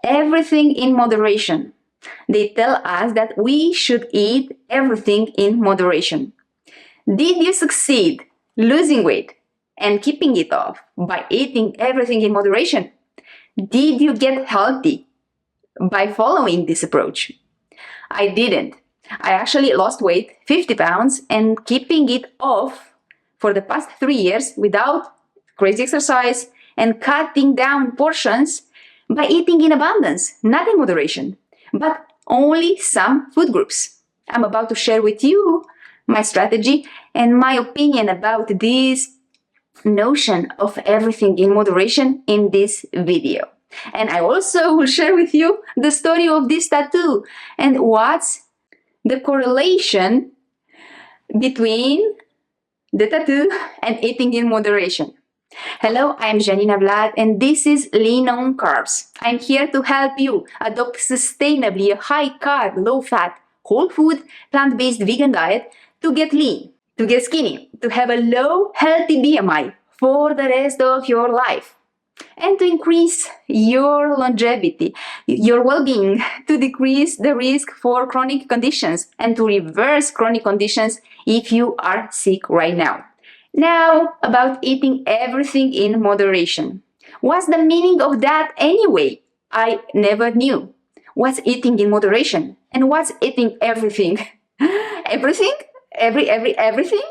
everything in moderation. They tell us that we should eat everything in moderation. Did you succeed losing weight and keeping it off by eating everything in moderation? Did you get healthy by following this approach? I didn't. I actually lost weight, 50 pounds, and keeping it off for the past 3 years without crazy exercise and cutting down portions by eating in abundance, not in moderation, but only some food groups. I'm about to share with you my strategy and my opinion about this notion of everything in moderation in this video. And I also will share with you the story of this tattoo and what's the correlation between the tattoo and eating in moderation. Hello, I'm Janina Vlad and this is Lean on Carbs. I'm here to help you adopt sustainably a high-carb, low-fat, whole food, plant-based vegan diet to get lean, to get skinny, to have a low, healthy BMI for the rest of your life, and to increase your longevity, your well-being, to decrease the risk for chronic conditions, and to reverse chronic conditions if you are sick right now. Now, about eating everything in moderation. What's the meaning of that anyway? I never knew. What's eating in moderation? And what's eating everything? Everything? Everything?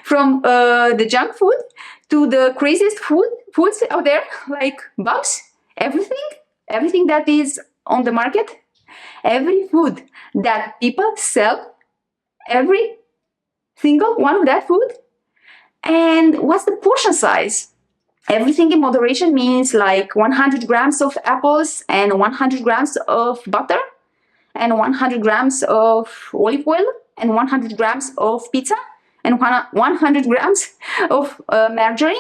From the junk food to the craziest foods out there, like bugs? Everything that is on the market? Every food that people sell? Every single one of that food? And what's the portion size? Everything in moderation means like 100 grams of apples and 100 grams of butter and 100 grams of olive oil and 100 grams of pizza and 100 grams of margarine.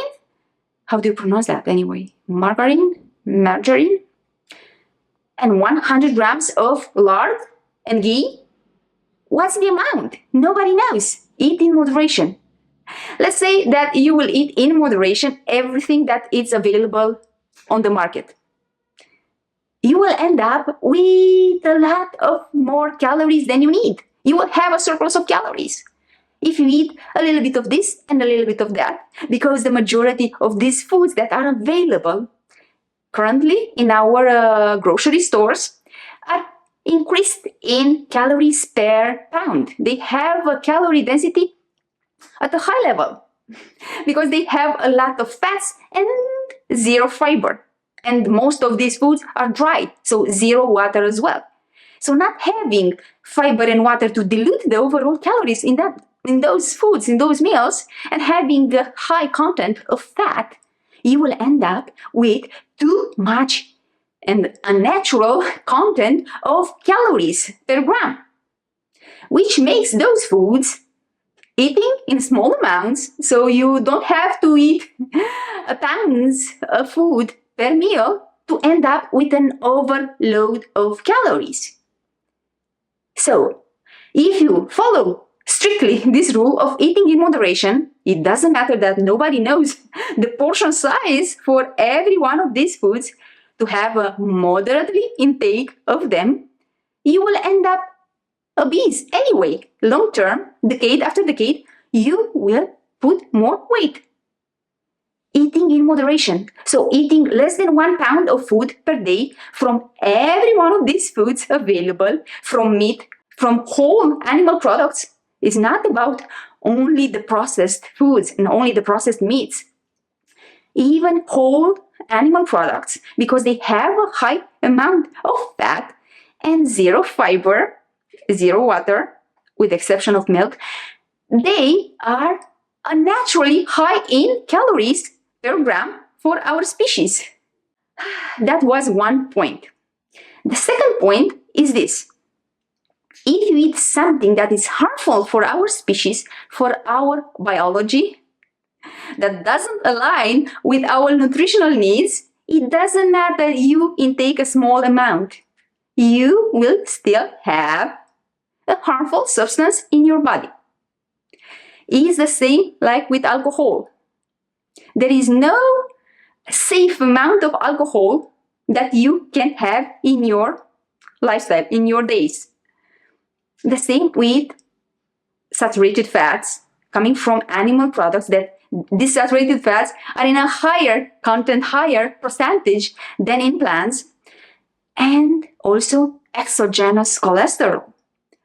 How do you pronounce that anyway? Margarine? And 100 grams of lard and ghee? What's the amount? Nobody knows. Eat in moderation. Let's say that you will eat in moderation everything that is available on the market. You will end up with a lot of more calories than you need. You will have a surplus of calories if you eat a little bit of this and a little bit of that, because the majority of these foods that are available currently in our grocery stores are increased in calories per pound. They have a calorie density at a high level because they have a lot of fats and zero fiber. And most of these foods are dry, so zero water as well. So not having fiber and water to dilute the overall calories in those foods, in those meals, and having a high content of fat, you will end up with too much and unnatural content of calories per gram, which makes those foods eating in small amounts, so you don't have to eat tons of food per meal to end up with an overload of calories. So, if you follow strictly this rule of eating in moderation, it doesn't matter that nobody knows the portion size for every one of these foods, to have a moderately intake of them, you will end up obese anyway. Long term, decade after decade, you will put more weight. Eating in moderation, so eating less than 1 pound of food per day from every one of these foods available, from meat, from whole animal products, is not about only the processed foods and only the processed meats. Even whole animal products, because they have a high amount of fat and zero fiber, zero water, with the exception of milk, they are naturally high in calories per gram for our species. That was one point. The second point is this. If you eat something that is harmful for our species, for our biology, that doesn't align with our nutritional needs, it doesn't matter you intake a small amount. You will still have a harmful substance in your body. It's the same like with alcohol. There is no safe amount of alcohol that you can have in your lifestyle, in your days. The same with saturated fats coming from animal products, that these saturated fats are in a higher content, higher percentage than in plants, and also exogenous cholesterol.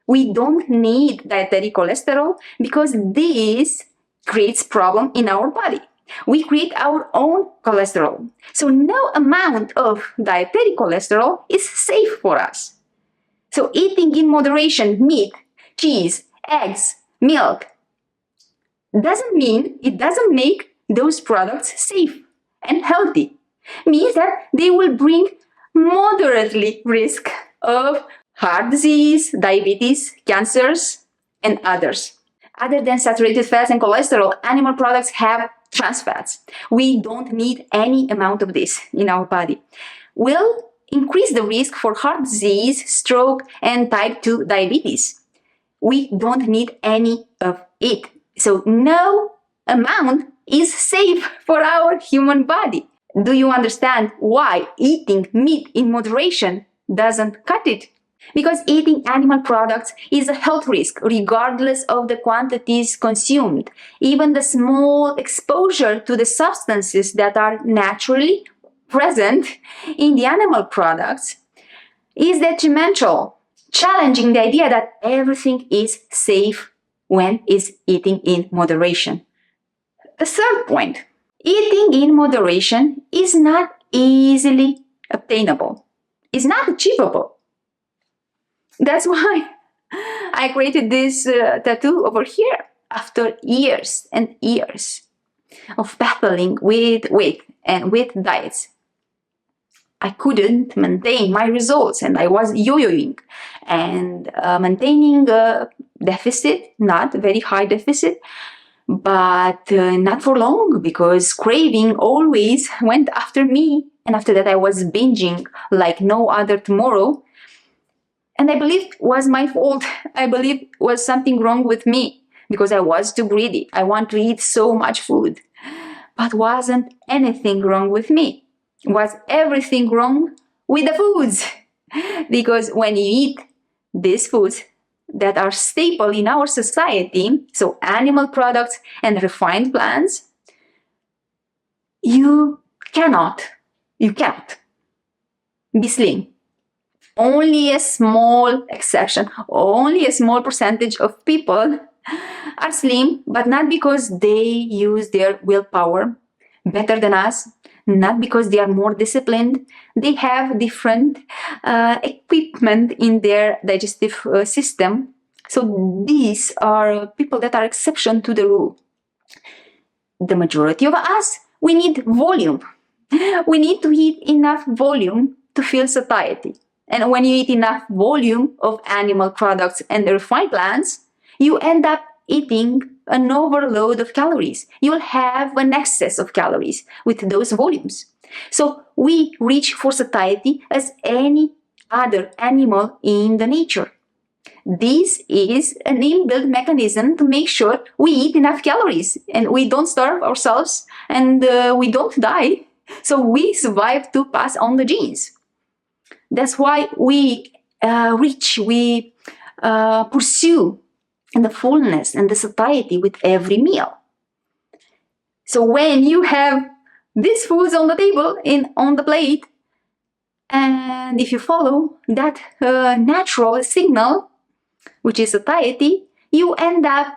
We don't need dietary cholesterol because this creates problem in our body. We create our own cholesterol. So no amount of dietary cholesterol is safe for us. So eating in moderation meat, cheese, eggs, milk it doesn't make those products safe and healthy. Means that they will bring moderately risk of heart disease, diabetes, cancers, and others. Other than saturated fats and cholesterol, animal products have trans fats. We don't need any amount of this in our body. Will increase the risk for heart disease, stroke, and type 2 diabetes. We don't need any of it. So no amount is safe for our human body. Do you understand why eating meat in moderation doesn't cut it? Because eating animal products is a health risk regardless of the quantities consumed. Even the small exposure to the substances that are naturally present in the animal products is detrimental, challenging the idea that everything is safe when is eating in moderation. The third point, eating in moderation is not easily obtainable. It's not achievable. That's why I created this tattoo over here after years and years of battling with weight and with diets. I couldn't maintain my results and I was yo-yoing and maintaining a deficit, not a very high deficit, but not for long because craving always went after me. And after that I was binging like no other tomorrow. And I believe it was my fault. I believe it was something wrong with me because I was too greedy. I want to eat so much food. But wasn't anything wrong with me. Was everything wrong with the foods? Because when you eat these foods that are staple in our society, so animal products and refined plants, you can't be slim. Only a small exception, only a small percentage of people are slim, but not because they use their willpower better than us, not because they are more disciplined. They have different equipment in their digestive system. So these are people that are exception to the rule. The majority of us, we need volume. We need to eat enough volume to feel satiety. And when you eat enough volume of animal products and refined plants, you end up eating an overload of calories. You'll have an excess of calories with those volumes. So we reach for satiety as any other animal in the nature. This is an inbuilt mechanism to make sure we eat enough calories and we don't starve ourselves and we don't die. So we survive to pass on the genes. That's why we pursue the fullness and the satiety with every meal. So when you have these foods on the table, on the plate, and if you follow that natural signal, which is satiety, you end up,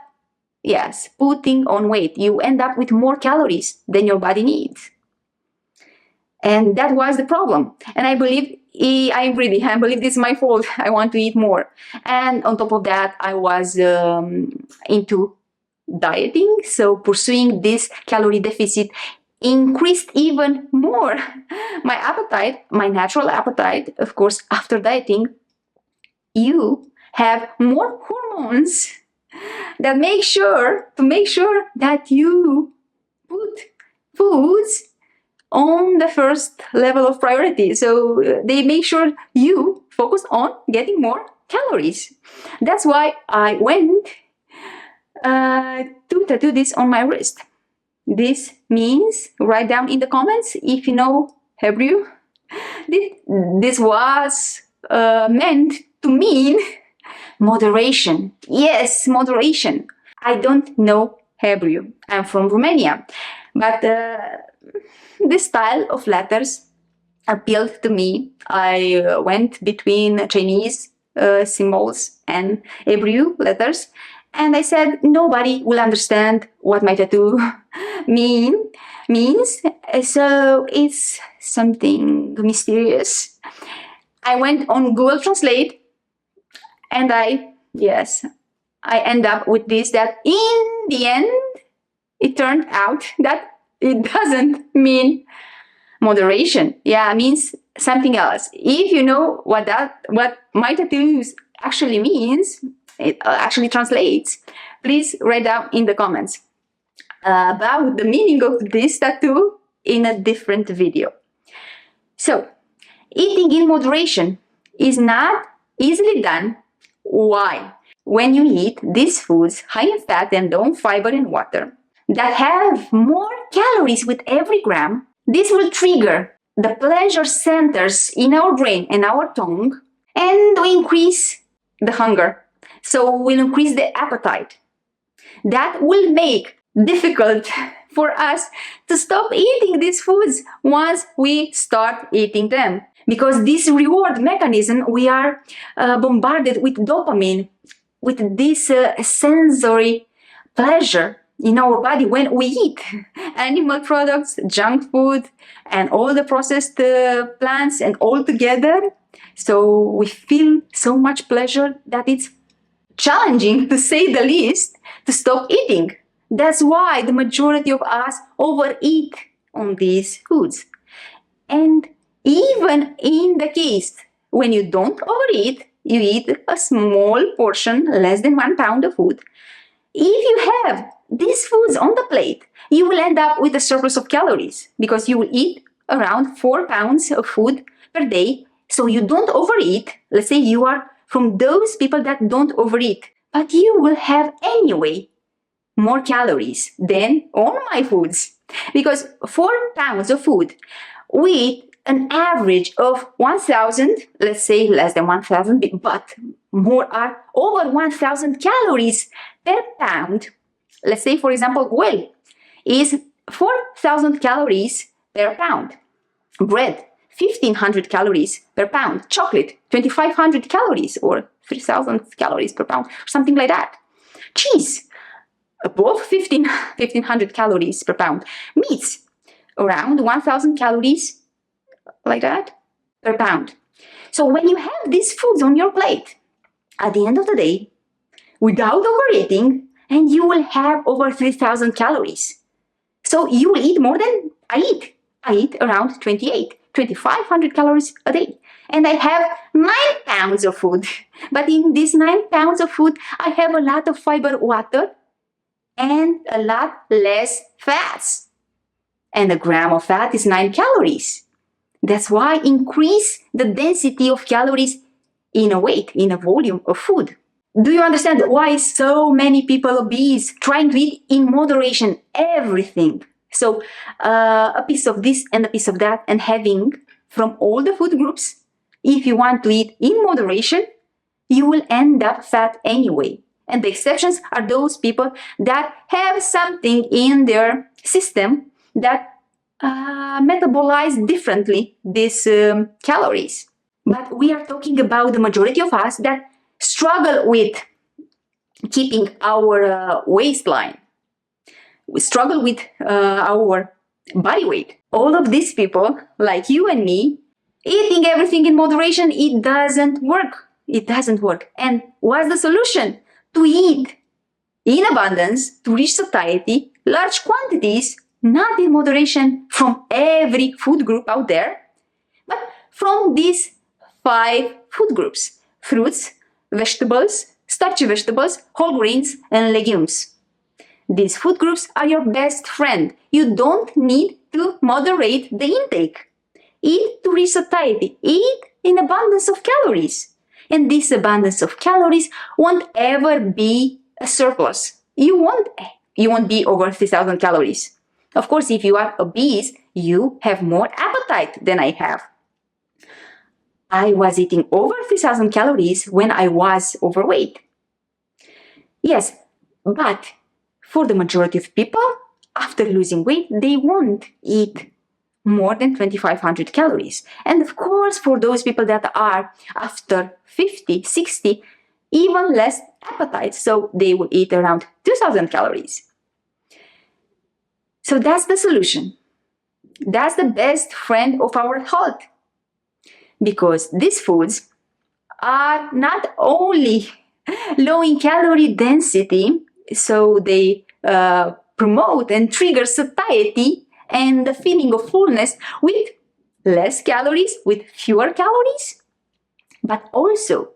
putting on weight. You end up with more calories than your body needs. And that was the problem. And I believe this is my fault. I want to eat more. And on top of that, I was into dieting. So pursuing this calorie deficit increased even more my appetite, my natural appetite. Of course, after dieting, you have more hormones that make sure that you put foods on the first level of priority. So they make sure you focus on getting more calories. That's why I went to tattoo this on my wrist. This means, write down in the comments if you know Hebrew, This was meant to mean moderation. Yes, moderation. I don't know Hebrew. I'm from Romania. But this style of letters appealed to me. I went between Chinese symbols and Hebrew letters, and I said nobody will understand what my tattoo means. So it's something mysterious. I went on Google Translate, and I end up with this, that in the end it turned out that it doesn't mean moderation. Yeah, it means something else. If you know what my tattoos actually means, it actually translates, please write down in the comments about the meaning of this tattoo in a different video. So, eating in moderation is not easily done. Why? When you eat these foods high in fat and low in fiber and water that have more calories with every gram, this will trigger the pleasure centers in our brain and our tongue and will increase the hunger. So will increase the appetite. That will make difficult for us to stop eating these foods once we start eating them. Because this reward mechanism, we are bombarded with dopamine, with this sensory pleasure in our body when we eat animal products, junk food, and all the processed plants and all together. So we feel so much pleasure that it's challenging, to say the least, to stop eating. That's why the majority of us overeat on these foods. And even in the case when you don't overeat, you eat a small portion, less than 1 pound of food. If you have these foods on the plate, you will end up with a surplus of calories because you will eat around 4 pounds of food per day. So you don't overeat. Let's say you are from those people that don't overeat, but you will have anyway more calories than on my foods. Because 4 pounds of food, we eat an average of 1,000, let's say less than 1,000, but more are over 1,000 calories per pound. Let's say, for example, whey is 4,000 calories per pound. Bread, 1,500 calories per pound. Chocolate, 2,500 calories or 3,000 calories per pound, something like that. Cheese, above 1,500 calories per pound. Meats, around 1,000 calories, like that, per pound. So when you have these foods on your plate, at the end of the day, without overeating, and you will have over 3,000 calories. So you will eat more than I eat. I eat around 2,500 calories a day. And I have 9 pounds of food. But in these 9 pounds of food, I have a lot of fiber, water, and a lot less fats. And a gram of fat is 9 calories. That's why increase the density of calories in a weight, in a volume of food. Do you understand why so many people obese, trying to eat in moderation everything? So a piece of this and a piece of that, and having from all the food groups, if you want to eat in moderation, you will end up fat anyway. And the exceptions are those people that have something in their system that metabolize differently these calories. But we are talking about the majority of us that struggle with keeping our waistline. We struggle with our body weight. All of these people, like you and me, eating everything in moderation, it doesn't work. It doesn't work. And what's the solution? To eat in abundance, to reach satiety, large quantities, not in moderation from every food group out there, but from these 5 food groups: fruits, vegetables, starchy vegetables, whole grains, and legumes. These food groups are your best friend. You don't need to moderate the intake. Eat to reach satiety. Eat in abundance of calories. And this abundance of calories won't ever be a surplus. You won't be over 3,000 calories. Of course, if you are obese, you have more appetite than I have. I was eating over 3,000 calories when I was overweight. Yes, but for the majority of people, after losing weight, they won't eat more than 2,500 calories. And of course, for those people that are after 50, 60, even less appetite, so they will eat around 2,000 calories. So that's the solution. That's the best friend of our health. Because these foods are not only low in calorie density, so they promote and trigger satiety and the feeling of fullness with less calories, with fewer calories, but also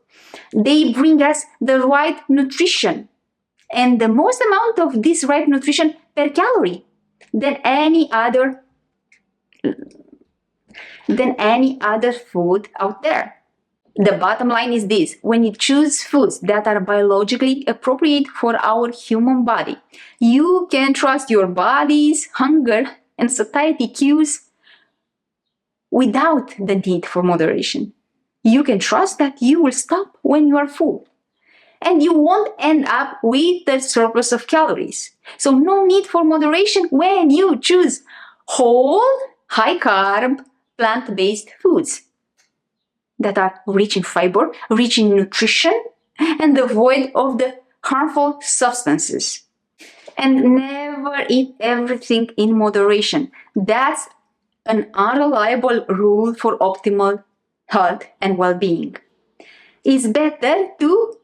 they bring us the right nutrition and the most amount of this right nutrition per calorie than any other food out there. The bottom line is this: when you choose foods that are biologically appropriate for our human body, you can trust your body's hunger and satiety cues without the need for moderation. You can trust that you will stop when you are full. And you won't end up with the surplus of calories. So no need for moderation when you choose whole, high-carb, plant-based foods that are rich in fiber, rich in nutrition, and devoid of the harmful substances. And never eat everything in moderation. That's an unreliable rule for optimal health and well-being. It's better to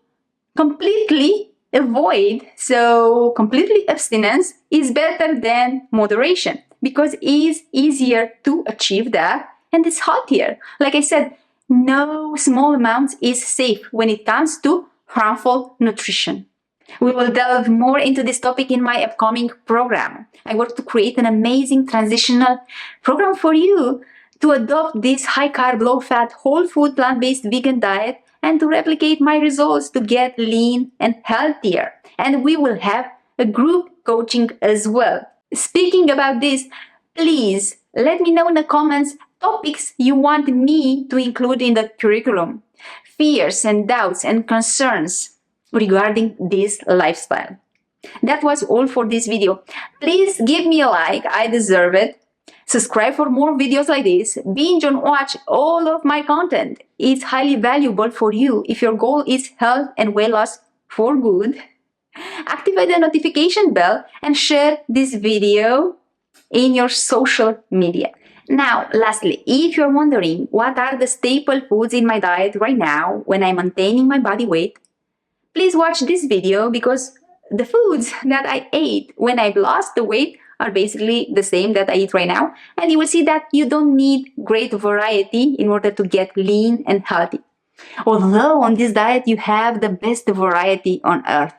completely avoid, so completely abstinence is better than moderation because it is easier to achieve that and it's healthier. Like I said, no small amounts is safe when it comes to harmful nutrition. We will delve more into this topic in my upcoming program. I work to create an amazing transitional program for you to adopt this high-carb, low-fat, whole food, plant-based vegan diet and to replicate my results to get lean and healthier. And we will have a group coaching as well. Speaking about this, please let me know in the comments topics you want me to include in the curriculum, fears and doubts and concerns regarding this lifestyle. That was all for this video. Please give me a like, I deserve it. Subscribe for more videos like this. Binge and watch all of my content. It's highly valuable for you if your goal is health and weight loss for good. Activate the notification bell and share this video in your social media. Now, lastly, if you're wondering what are the staple foods in my diet right now when I'm maintaining my body weight, please watch this video because the foods that I ate when I've lost the weight are basically the same that I eat right now. And you will see that you don't need great variety in order to get lean and healthy. Although on this diet, you have the best variety on earth.